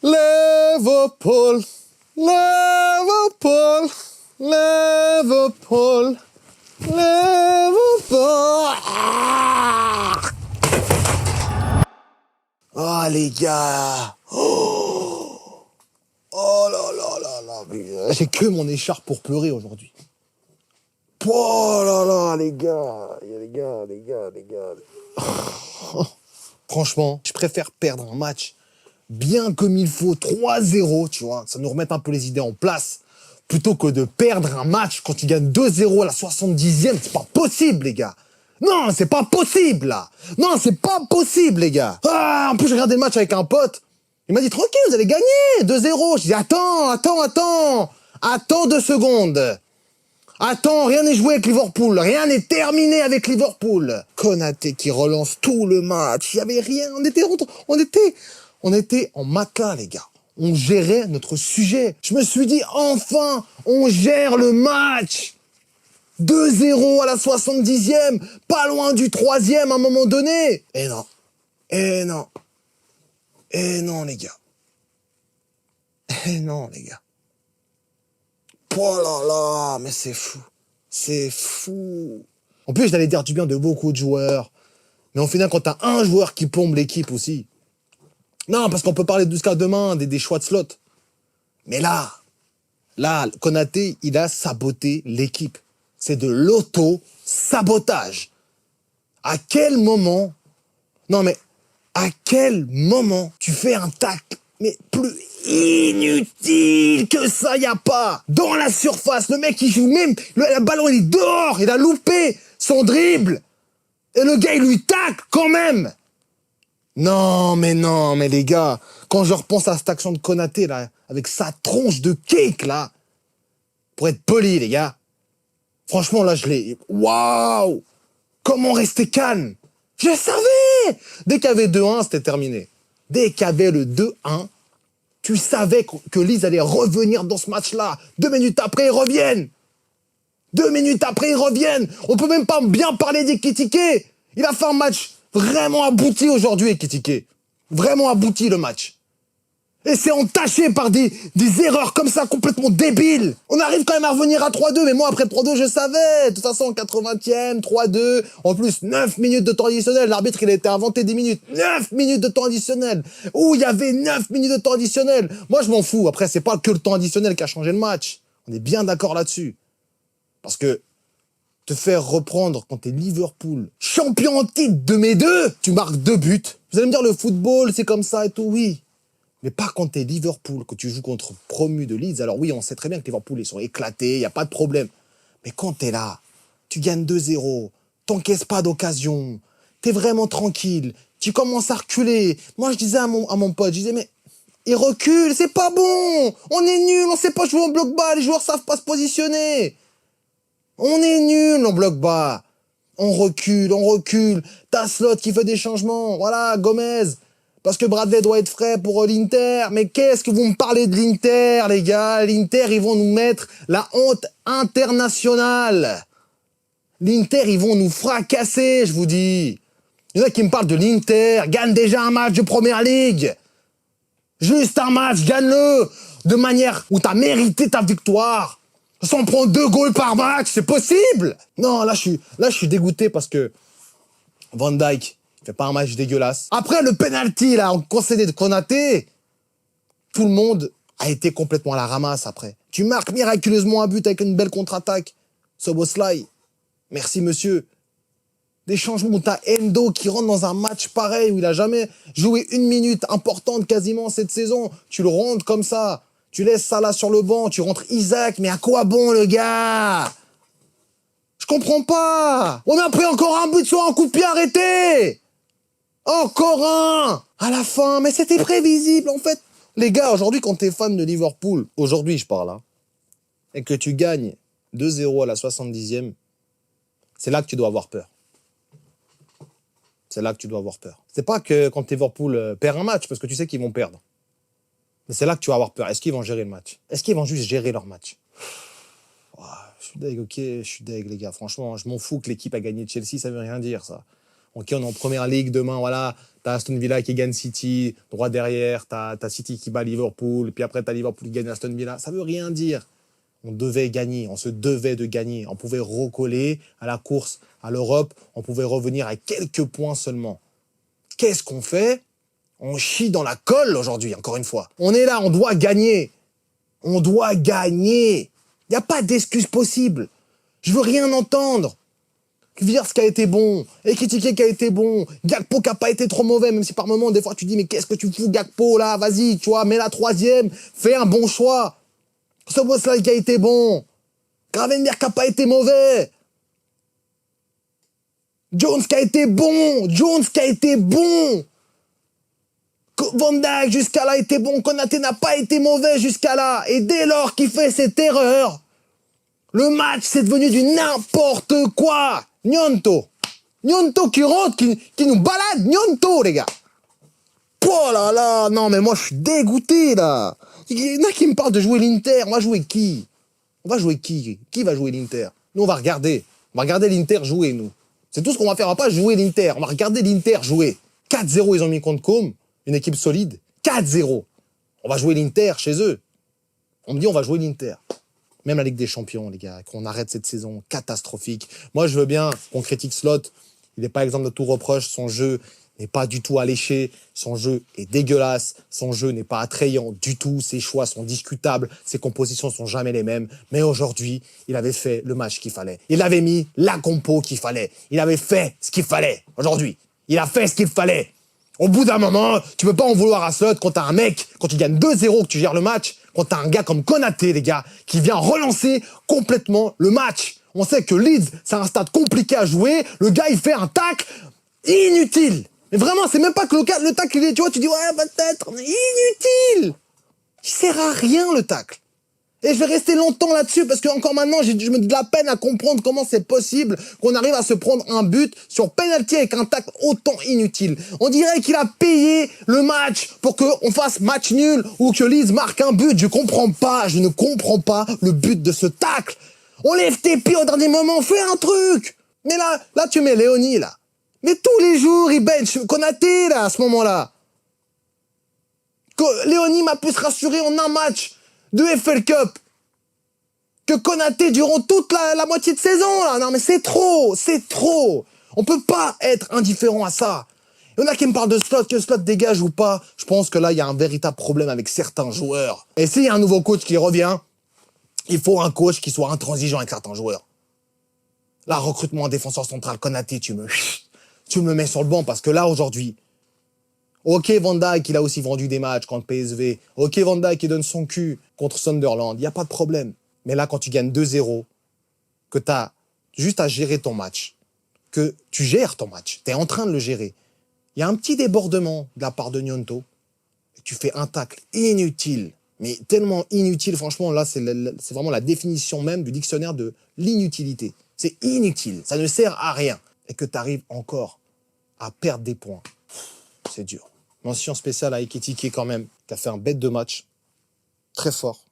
Liverpool, Liverpool, Liverpool, Liverpool. Ah les gars. Oh là là là là. J'ai que mon écharpe pour pleurer aujourd'hui. Oh là là les gars. Les gars. Franchement, je préfère perdre un match bien comme il faut, 3-0, tu vois, ça nous remet un peu les idées en place, plutôt que de perdre un match quand tu gagnes 2-0 à la 70e, c'est pas possible, les gars. Non, c'est pas possible, là. Non, c'est pas possible, les gars. Ah, en plus, j'ai regardé le match avec un pote. Il m'a dit, tranquille, vous allez gagner, 2-0. Je dis, attends 2 secondes. Attends, rien n'est joué avec Liverpool, rien n'est terminé avec Liverpool. Konaté qui relance tout le match, il y avait rien, on était en matelas, les gars. On gérait notre sujet. Je me suis dit, enfin, on gère le match. 2-0 à la 70e, pas loin du 3e à un moment donné. Et non, les gars. Oh là là, mais c'est fou. C'est fou. En plus, j'allais dire du bien de beaucoup de joueurs. Mais au final, quand t'as un joueur qui plombe l'équipe aussi. Non, parce qu'on peut parler jusqu'à demain des choix de slot. Mais là, Konaté, il a saboté l'équipe. C'est de l'auto-sabotage. À quel moment tu fais un tacle, mais plus inutile que ça, y a pas. Dans la surface, le mec, il joue même, le ballon, il est dehors, il a loupé son dribble. Et le gars, il lui tacle quand même. Non, mais les gars, quand je repense à cette action de Konaté, là, avec sa tronche de cake, là, pour être poli, les gars, franchement, là, waouh! Comment rester calme? Je savais! Dès qu'il y avait 2-1, c'était terminé. Dès qu'il y avait le 2-1, tu savais que Leeds allait revenir dans ce match-là. 2 minutes après, ils reviennent. On peut même pas bien parler d'Ekitike. Il a fait un match vraiment abouti aujourd'hui, Ekitike. Vraiment abouti, le match. Et c'est entaché par des erreurs comme ça, complètement débiles. On arrive quand même à revenir à 3-2, mais moi, après 3-2, je savais. De toute façon, 80e, 3-2. En plus, 9 minutes de temps additionnel. L'arbitre, il a été inventé 10 minutes. 9 minutes de temps additionnel. Où il y avait 9 minutes de temps additionnel. Moi, je m'en fous. Après, c'est pas que le temps additionnel qui a changé le match. On est bien d'accord là-dessus. Parce que te faire reprendre quand t'es Liverpool, champion en titre de mes deux, tu marques 2 buts. Vous allez me dire, le football, c'est comme ça et tout, oui. Mais pas quand t'es Liverpool, que tu joues contre promu de Leeds. Alors oui, on sait très bien que Liverpool, ils sont éclatés, il n'y a pas de problème. Mais quand t'es là, tu gagnes 2-0, t'encaisses pas d'occasion, t'es vraiment tranquille, tu commences à reculer. Moi, je disais à mon pote, je disais, mais il recule, c'est pas bon, on est nul, on sait pas jouer en bloc bas, les joueurs savent pas se positionner. On est nul en bloc bas. On recule. T'as Slot qui fait des changements. Voilà, Gomez. Parce que Bradley doit être frais pour l'Inter. Mais qu'est-ce que vous me parlez de l'Inter, les gars? L'Inter, ils vont nous mettre la honte internationale. L'Inter, ils vont nous fracasser, je vous dis. Il y en a qui me parlent de l'Inter. Gagne déjà un match de Première Ligue. Juste un match, gagne-le. De manière où t'as mérité ta victoire. Sans prendre 2 goals par match, c'est possible. Non, là, je suis dégoûté parce que Van Dijk fait pas un match dégueulasse. Après, le penalty, là, concédé de Konaté, tout le monde a été complètement à la ramasse après. Tu marques miraculeusement un but avec une belle contre-attaque. Szoboszlai, merci monsieur. Des changements où t'as Endo qui rentre dans un match pareil, où il a jamais joué 1 minute importante quasiment cette saison. Tu le rentres comme ça. Tu laisses Salah sur le banc, tu rentres Isaac, mais à quoi bon, le gars? Je comprends pas. On a pris encore un but sur un coup de pied arrêté. Encore un. À la fin, mais c'était prévisible, en fait. Les gars, aujourd'hui, quand t'es fan de Liverpool, aujourd'hui, je parle, hein, et que tu gagnes 2-0 à la 70e, c'est là que tu dois avoir peur. C'est là que tu dois avoir peur. C'est pas que quand Liverpool perd un match, parce que tu sais qu'ils vont perdre. Mais c'est là que tu vas avoir peur. Est-ce qu'ils vont gérer le match? Est-ce qu'ils vont juste gérer leur match? Oh, je suis deg, ok, je suis deg, les gars. Franchement, je m'en fous que l'équipe a gagné Chelsea, ça veut rien dire, ça. Ok, on est en première ligue demain, voilà. T'as Aston Villa qui gagne City, droit derrière, t'as City qui bat Liverpool, puis après t'as Liverpool qui gagne Aston Villa. Ça veut rien dire. On devait gagner, on se devait de gagner. On pouvait recoller à la course, à l'Europe, on pouvait revenir à quelques points seulement. Qu'est-ce qu'on fait? On chie dans la colle aujourd'hui, encore une fois. On est là, on doit gagner. On doit gagner. Il n'y a pas d'excuse possible. Je veux rien entendre. Wirtz qui a été bon, Ekitike qui a été bon, Gakpo qui a pas été trop mauvais, même si par moments, des fois, tu dis, mais qu'est-ce que tu fous, Gakpo, là? Vas-y, tu vois, mets la troisième, fais un bon choix. Szoboszlai qui a été bon. Gravenberch qui a pas été mauvais. Jones qui a été bon. Jones qui a été bon. Van Dijk jusqu'à là était bon. Konaté n'a pas été mauvais jusqu'à là. Et dès lors qu'il fait cette erreur, le match c'est devenu du n'importe quoi. Gnonto. Gnonto qui rentre, qui nous balade. Gnonto, les gars. Oh là là, non mais moi je suis dégoûté là. Il y en a qui me parlent de jouer l'Inter. On va jouer qui? On va jouer qui? Qui va jouer l'Inter? Nous on va regarder. On va regarder l'Inter jouer, nous. C'est tout ce qu'on va faire. On va pas jouer l'Inter. On va regarder l'Inter jouer. 4-0 ils ont mis contre Com. Une équipe solide. 4-0. On va jouer l'Inter chez eux. On me dit on va jouer l'Inter. Même la Ligue des Champions, les gars, qu'on arrête cette saison catastrophique. Moi, je veux bien qu'on critique Slot. Il n'est pas exemple de tout reproche. Son jeu n'est pas du tout alléché. Son jeu est dégueulasse. Son jeu n'est pas attrayant du tout. Ses choix sont discutables. Ses compositions sont jamais les mêmes. Mais aujourd'hui, il avait fait le match qu'il fallait. Il avait mis la compo qu'il fallait. Il avait fait ce qu'il fallait aujourd'hui. Il a fait ce qu'il fallait. Au bout d'un moment, tu peux pas en vouloir à Slot quand t'as un mec, quand tu gagnes 2-0, que tu gères le match, quand t'as un gars comme Konaté, les gars, qui vient relancer complètement le match. On sait que Leeds, c'est un stade compliqué à jouer. Le gars, il fait un tacle inutile. Mais vraiment, c'est même pas que le tacle, il est, tu vois, tu dis, ouais, peut-être, mais inutile. Il sert à rien, le tacle. Et je vais rester longtemps là-dessus parce que encore maintenant, je me dis de la peine à comprendre comment c'est possible qu'on arrive à se prendre un but sur penalty avec un tacle autant inutile. On dirait qu'il a payé le match pour qu'on fasse match nul ou que Leeds marque un but. Je ne comprends pas le but de ce tacle. On lève tes pieds au dernier moment, fais un truc. Mais là tu mets Léonie là. Mais tous les jours il bench Konaté là à ce moment-là. Léonie m'a pu se rassurer en un match de FL Cup que Konaté durant toute la moitié de saison là. Non mais c'est trop. On peut pas être indifférent à ça. Il y en a qui me parlent de Slot, que Slot dégage ou pas. Je pense que là il y a un véritable problème avec certains joueurs. Et s'il y a un nouveau coach qui revient, il faut un coach qui soit intransigeant avec certains joueurs. Là, recrutement en défenseur central, Konaté, tu me mets sur le banc parce que là aujourd'hui, ok, Van Dijk, il a aussi vendu des matchs contre PSV. Ok, Van Dijk, il donne son cul contre Sunderland. Il n'y a pas de problème. Mais là, quand tu gagnes 2-0, que tu as juste à gérer ton match, que tu gères ton match, tu es en train de le gérer, il y a un petit débordement de la part de Gnonto, et tu fais un tacle inutile, mais tellement inutile, franchement, là, c'est vraiment la définition même du dictionnaire de l'inutilité. C'est inutile, ça ne sert à rien. Et que tu arrives encore à perdre des points. C'est dur. Mention spéciale à Ekitike quand même, qui a fait un bête de match, très fort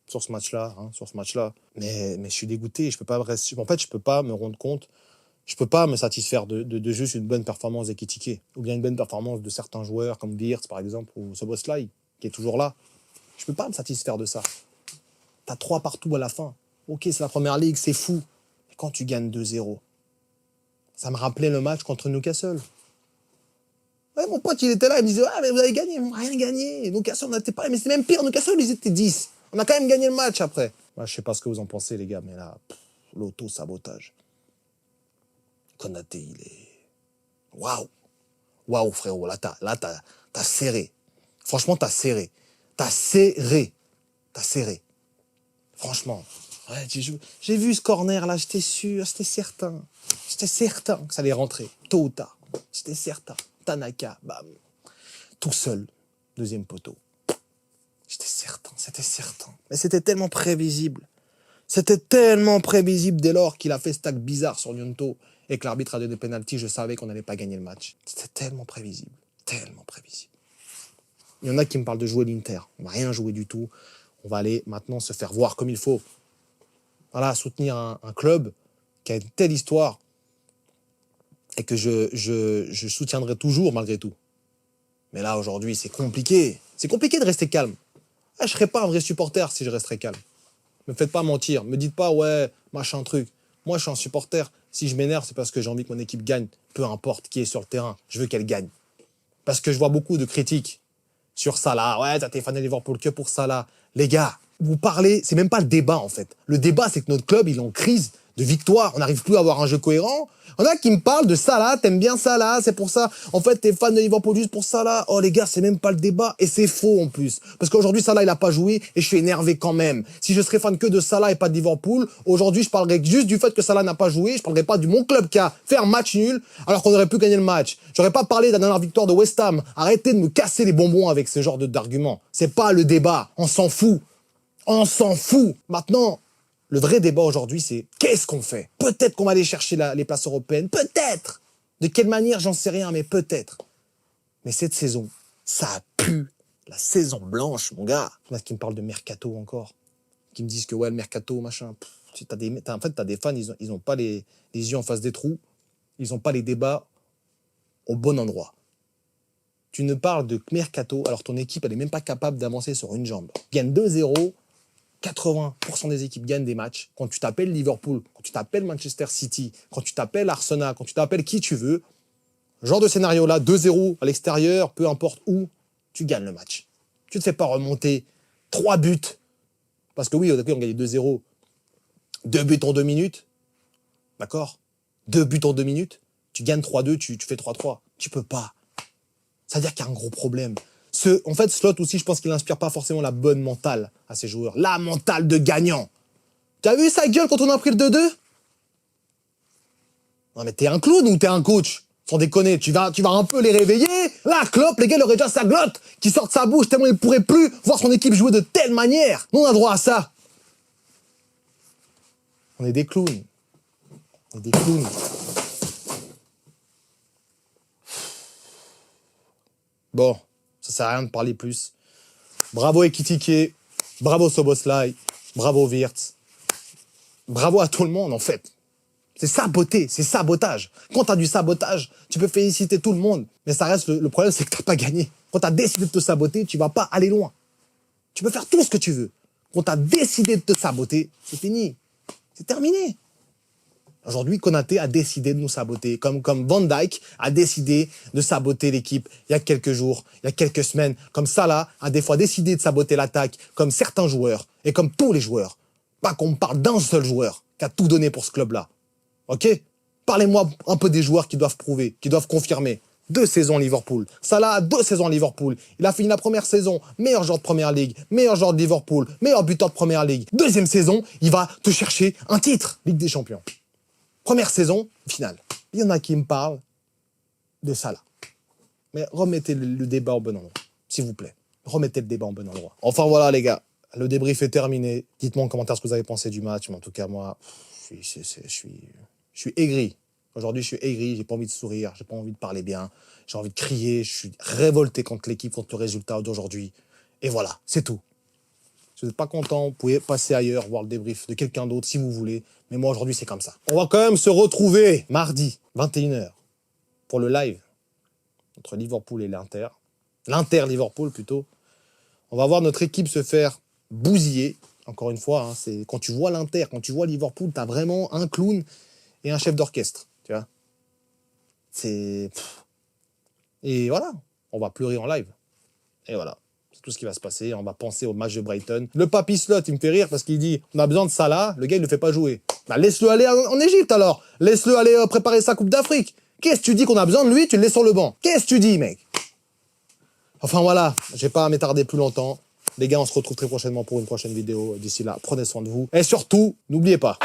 sur ce match-là, Mais je suis dégoûté. Je peux pas me rendre compte. Je peux pas me satisfaire de juste une bonne performance d'Ekitike ou bien une bonne performance de certains joueurs comme Wirtz par exemple ou Szoboszlai qui est toujours là. Je peux pas me satisfaire de ça. T'as 3 partout à la fin. Ok, c'est la première ligue, c'est fou. Mais quand tu gagnes 2-0, ça me rappelait le match contre Newcastle. Ouais, mon pote, il était là, il me disait, ah, mais vous avez gagné, on n'a rien gagné. Newcastle, on n'était pas, mais c'est même pire, Newcastle, ils étaient 10. On a quand même gagné le match après. Moi, je sais pas ce que vous en pensez, les gars, mais là, l'auto-sabotage. Konaté, il est... Waouh. Waouh, frérot, là, t'as serré. Franchement, t'as serré. Franchement. Ouais, j'ai vu ce corner, là, j'étais sûr, j'étais certain que ça allait rentrer, tôt ou tard. J'étais certain. Tanaka, bam. Tout seul, deuxième poteau. C'était certain. Mais c'était tellement prévisible. Dès lors qu'il a fait ce tac bizarre sur Gnonto et que l'arbitre a donné penalty, je savais qu'on n'allait pas gagner le match. C'était tellement prévisible. Il y en a qui me parlent de jouer l'Inter. On va rien jouer du tout. On va aller maintenant se faire voir comme il faut. Voilà, soutenir un club qui a une telle histoire, et que je soutiendrai toujours malgré tout. Mais là, aujourd'hui, c'est compliqué. C'est compliqué de rester calme. Ah, je ne serais pas un vrai supporter si je resterais calme. Me faites pas mentir. Me dites pas, ouais, machin truc. Moi, je suis un supporter. Si je m'énerve, c'est parce que j'ai envie que mon équipe gagne. Peu importe qui est sur le terrain. Je veux qu'elle gagne. Parce que je vois beaucoup de critiques sur Salah. Ouais, t'es fan de Liverpool que pour Salah. Les gars, vous parlez, c'est même pas le débat en fait. Le débat, c'est que notre club, il est en crise de victoire. On n'arrive plus à avoir un jeu cohérent. On a qui me parlent de Salah, t'aimes bien Salah, c'est pour ça. En fait, t'es fan de Liverpool juste pour Salah. Oh les gars, c'est même pas le débat. Et c'est faux en plus. Parce qu'aujourd'hui, Salah, il a pas joué et je suis énervé quand même. Si je serais fan que de Salah et pas de Liverpool, aujourd'hui, je parlerais juste du fait que Salah n'a pas joué. Je parlerais pas de mon club qui a fait un match nul alors qu'on aurait pu gagner le match. J'aurais pas parlé de la dernière victoire de West Ham. Arrêtez de me casser les bonbons avec ce genre d'arguments. C'est pas le débat. On s'en fout. On s'en fout. Maintenant, le vrai débat aujourd'hui, c'est qu'est-ce qu'on fait? Peut-être qu'on va aller chercher les places européennes. Peut-être. De quelle manière, j'en sais rien, mais peut-être. Mais cette saison, ça pue la saison blanche, mon gars. Il y en a qui me parlent de mercato encore. Qui me disent que ouais, le mercato, machin. En fait, t'as des fans, ils ont pas les yeux en face des trous. Ils ont pas les débats au bon endroit. Tu ne parles de mercato, alors ton équipe, elle est même pas capable d'avancer sur une jambe. Gagne 2-0. 80% des équipes gagnent des matchs. Quand tu t'appelles Liverpool, quand tu t'appelles Manchester City, quand tu t'appelles Arsenal, quand tu t'appelles qui tu veux, genre de scénario-là, 2-0 à l'extérieur, peu importe où, tu gagnes le match. Tu ne te fais pas remonter 3 buts. Parce que oui, d'accord, on gagne 2-0. 2 buts en 2 minutes. D'accord? 2 buts en 2 minutes. Tu gagnes 3-2, tu fais 3-3. Tu peux pas. C'est-à-dire qu'il y a un gros problème. En fait, Slot aussi, je pense qu'il n'inspire pas forcément la bonne mentale à ses joueurs. La mentale de gagnant. Tu as vu sa gueule quand on a pris le 2-2? Non mais t'es un clown ou t'es un coach? Sans déconner, tu vas un peu les réveiller. Là, Klopp, les gars, il aurait déjà sa glotte qui sort de sa bouche tellement il ne pourrait plus voir son équipe jouer de telle manière. Nous, on a droit à ça. On est des clowns. On est des clowns. Bon. Ça sert à rien de parler plus. Bravo Ekitike, bravo Soboslai, bravo Wirtz. Bravo à tout le monde, en fait. C'est saboter, c'est sabotage. Quand tu as du sabotage, tu peux féliciter tout le monde. Mais ça reste, le problème, c'est que tu n'as pas gagné. Quand tu as décidé de te saboter, tu ne vas pas aller loin. Tu peux faire tout ce que tu veux. Quand tu as décidé de te saboter, c'est fini. C'est terminé. Aujourd'hui, Konaté a décidé de nous saboter, comme Van Dijk a décidé de saboter l'équipe il y a quelques jours, il y a quelques semaines, comme Salah a des fois décidé de saboter l'attaque, comme certains joueurs, et comme tous les joueurs. Pas qu'on me parle d'un seul joueur qui a tout donné pour ce club-là. Ok? Parlez-moi un peu des joueurs qui doivent prouver, qui doivent confirmer. 2 saisons Liverpool. Salah a 2 saisons Liverpool. Il a fini la première saison, meilleur joueur de Première Ligue, meilleur joueur de Liverpool, meilleur buteur de Première Ligue. Deuxième saison, il va te chercher un titre, Ligue des Champions. Première saison, finale. Il y en a qui me parlent de Salah. Mais remettez le débat au bon endroit, s'il vous plaît. Remettez le débat au bon endroit. Enfin voilà les gars, le débrief est terminé. Dites-moi en commentaire ce que vous avez pensé du match. Mais en tout cas, moi, je suis aigri. Aujourd'hui, je suis aigri, j'ai pas envie de sourire, j'ai pas envie de parler bien, j'ai envie de crier, je suis révolté contre l'équipe, contre le résultat d'aujourd'hui. Et voilà, c'est tout. Si vous n'êtes pas content, vous pouvez passer ailleurs, voir le débrief de quelqu'un d'autre si vous voulez. Mais moi, aujourd'hui, c'est comme ça. On va quand même se retrouver mardi, 21h, pour le live entre Liverpool et l'Inter. L'Inter-Liverpool, plutôt. On va voir notre équipe se faire bousiller. Encore une fois, hein, c'est quand tu vois l'Inter, quand tu vois Liverpool, tu as vraiment un clown et un chef d'orchestre. Tu vois. Et voilà, on va pleurer en live. Et voilà. C'est tout ce qui va se passer. On va penser au match de Brighton. Le papy Slot, il me fait rire parce qu'il dit on a besoin de Salah. Le gars, il ne le fait pas jouer. Bah, laisse-le aller en Égypte alors. Laisse-le aller préparer sa Coupe d'Afrique. Qu'est-ce que tu dis qu'on a besoin de lui? Tu le laisses sur le banc. Qu'est-ce que tu dis, mec? Enfin voilà, je vais pas m'étarder plus longtemps. Les gars, on se retrouve très prochainement pour une prochaine vidéo. D'ici là, prenez soin de vous. Et surtout, n'oubliez pas.